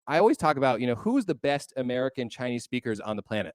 I always talk about, who's the best American Chinese speakers on the planet.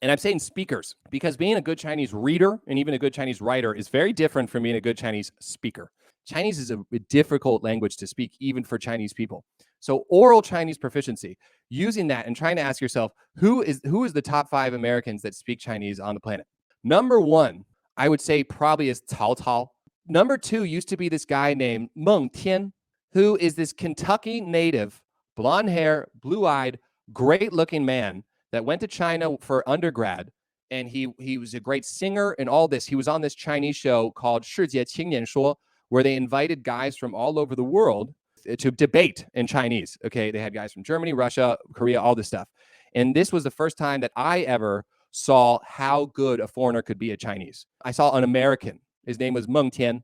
And I'm saying speakers because being a good Chinese reader and even a good Chinese writer is very different from being a good Chinese speaker. Chinese is a difficult language to speak, even for Chinese people. So oral Chinese proficiency, using that and trying to ask yourself, who is the top 5 Americans that speak Chinese on the planet? Number 1, I would say probably is Cao Cao. Number 2 used to be this guy named Mengtian, who is this Kentucky native, blonde hair, blue-eyed, great-looking man that went to China for undergrad, and he was a great singer and all this. He was on this Chinese show called 世界青年说, where they invited guys from all over the world to debate in Chinese. Okay, they had guys from Germany, Russia, Korea, all this stuff. And this was the first time that I ever saw how good a foreigner could be at Chinese. I saw an American. His name was Mengtian.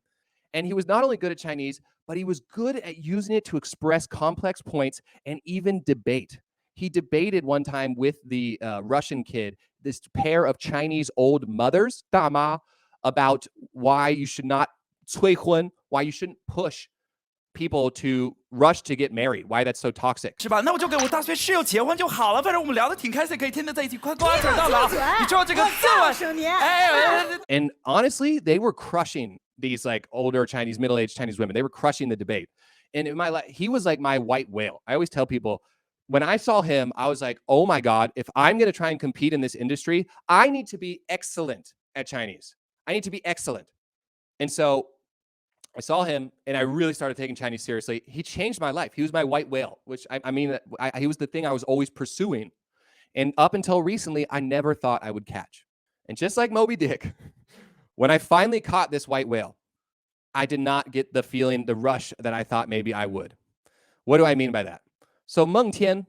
And he was not only good at Chinese, but he was good at using it to express complex points and even debate. He debated one time with the Russian kid, this pair of Chinese old mothers, 大妈, about why you should not 催婚, why you shouldn't push people to rush to get married, why that's so toxic. 是吧？那我就给我大学室友结婚就好了，反正我们聊得挺开心，可以天天在一起，快瓜扯到了啊！你知道这个And honestly, they were crushing these like older Chinese, middle-aged Chinese women. They were crushing the debate. And in my life, he was like my white whale. I always tell people, when I saw him, I was like, oh my God, if I'm going to try and compete in this industry, I need to be excellent at Chinese. I need to be excellent. And so I saw him and I really started taking Chinese seriously. He changed my life. He was my white whale, which he was the thing I was always pursuing. And up until recently, I never thought I would catch. And just like Moby Dick, when I finally caught this white whale, I did not get the feeling, the rush that I thought maybe I would. What do I mean by that? So Mengtian,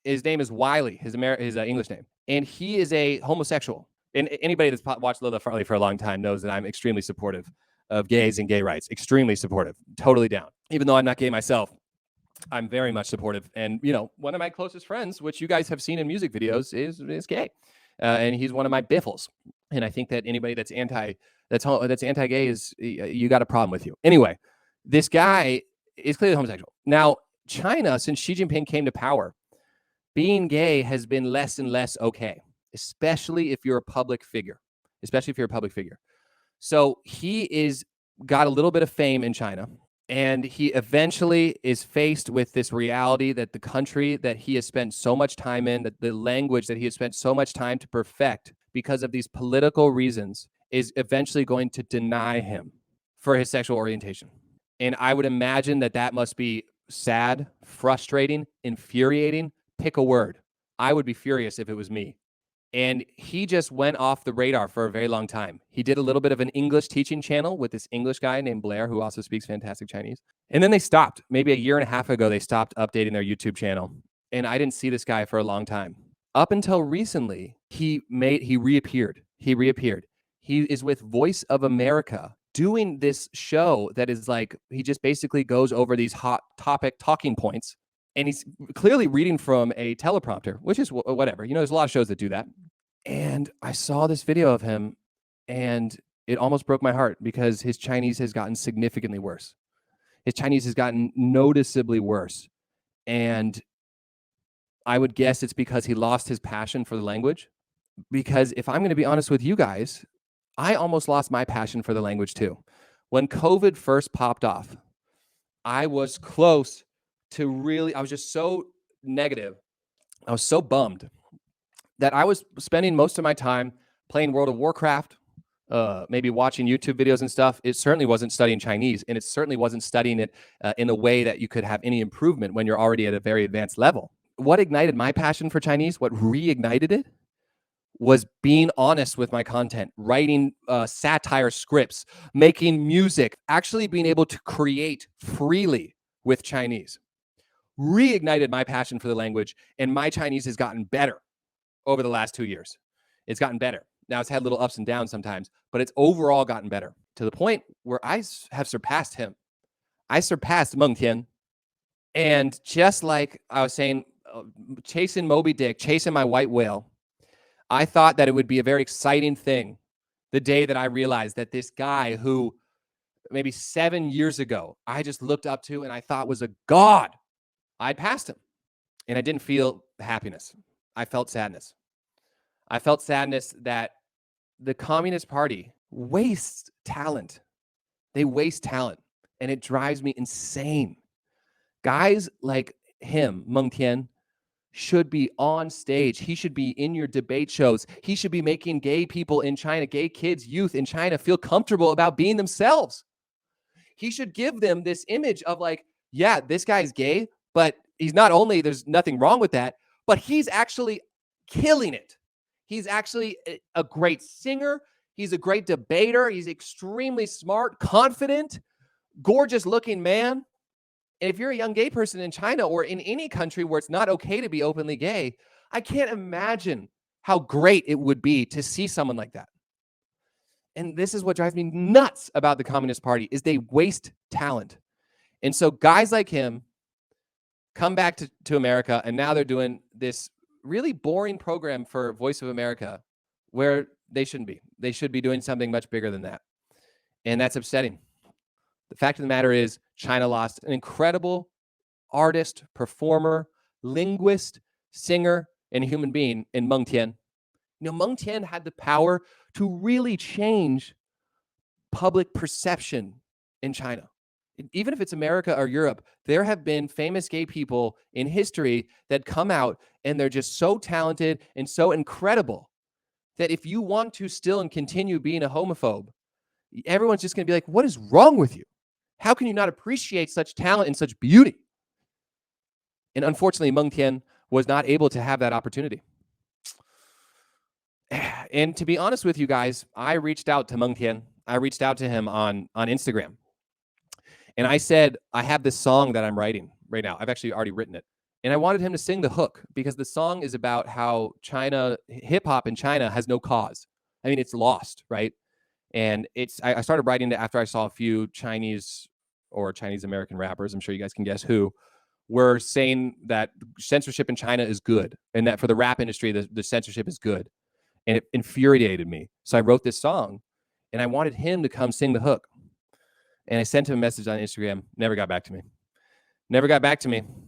his name is Wiley, his English name, and he is a homosexual. And anybody that's watched Lola Farley for a long time knows that I'm extremely supportive of gays and gay rights. Extremely supportive, totally down. Even though I'm not gay myself, I'm very much supportive. And one of my closest friends, which you guys have seen in music videos, is gay, and he's one of my biffles. And I think that anybody that's anti-gay is you got a problem with you. Anyway, this guy is clearly homosexual. Now, China, since Xi Jinping came to power, being gay has been less and less okay, especially if you're a public figure. So he got a little bit of fame in China, and he eventually is faced with this reality that the country that he has spent so much time in, that the language that he has spent so much time to perfect because of these political reasons, is eventually going to deny him for his sexual orientation. And I would imagine that must be sad, frustrating, infuriating. Pick a word. I would be furious if it was me. And he just went off the radar for a very long time. He did a little bit of an English teaching channel with this English guy named Blair, who also speaks fantastic Chinese. And then they stopped. Maybe a year and a half ago, they stopped updating their YouTube channel. And I didn't see this guy for a long time. Up until recently, he reappeared. He is with Voice of America doing this show that is like, he just basically goes over these hot topic talking points. And he's clearly reading from a teleprompter, which is whatever. There's a lot of shows that do that. And I saw this video of him, and it almost broke my heart because his Chinese has gotten significantly worse. His Chinese has gotten noticeably worse. And I would guess it's because he lost his passion for the language. Because if I'm going to be honest with you guys, I almost lost my passion for the language too. When COVID first popped off, I was close to I was just so negative. I was so bummed that I was spending most of my time playing World of Warcraft, maybe watching YouTube videos and stuff. It certainly wasn't studying Chinese, and it certainly wasn't studying it in a way that you could have any improvement when you're already at a very advanced level. What ignited my passion for Chinese, what reignited it, was being honest with my content, writing satire scripts, making music, actually being able to create freely with Chinese. Reignited my passion for the language, and my Chinese has gotten better over the last 2 years. It's gotten better. Now, it's had little ups and downs sometimes, but it's overall gotten better to the point where I have surpassed him. I surpassed Mengtian. And just like I was saying, chasing Moby Dick, chasing my white whale, I thought that it would be a very exciting thing the day that I realized that this guy who maybe 7 years ago I just looked up to and I thought was a god, I'd passed him. And I didn't feel happiness. I felt sadness. I felt sadness that the Communist Party wastes talent. They waste talent, and it drives me insane. Guys like him, Mengtian, should be on stage. He should be in your debate shows. He should be making gay people in China, gay kids, youth in China feel comfortable about being themselves. He should give them this image of like, yeah, this guy's gay, but he's not only, there's nothing wrong with that, but he's actually killing it. He's actually a great singer. He's a great debater. He's extremely smart, confident, gorgeous looking man. And if you're a young gay person in China or in any country where it's not okay to be openly gay, I can't imagine how great it would be to see someone like that. And this is what drives me nuts about the Communist Party is they waste talent. And so guys like him come back to America, and now they're doing this really boring program for Voice of America where they shouldn't be. They should be doing something much bigger than that. And that's upsetting. The fact of the matter is China lost an incredible artist, performer, linguist, singer, and human being in Mengtian. You know, Mengtian had the power to really change public perception in China. Even if it's America or Europe, there have been famous gay people in history that come out and they're just so talented and so incredible that if you want to still and continue being a homophobe, everyone's just going to be like, what is wrong with you? How can you not appreciate such talent and such beauty? And unfortunately, Mengtian was not able to have that opportunity. And to be honest with you guys, I reached out to Mengtian. I reached out to him on Instagram. And I said, I have this song that I'm writing right now. I've actually already written it. And I wanted him to sing the hook because the song is about how China, hip hop in China has no cause. I mean, it's lost, right? And I started writing it after I saw a few Chinese or Chinese American rappers, I'm sure you guys can guess who, were saying that censorship in China is good and that for the rap industry, the censorship is good. And it infuriated me. So I wrote this song and I wanted him to come sing the hook. And I sent him a message on Instagram, never got back to me. Never got back to me.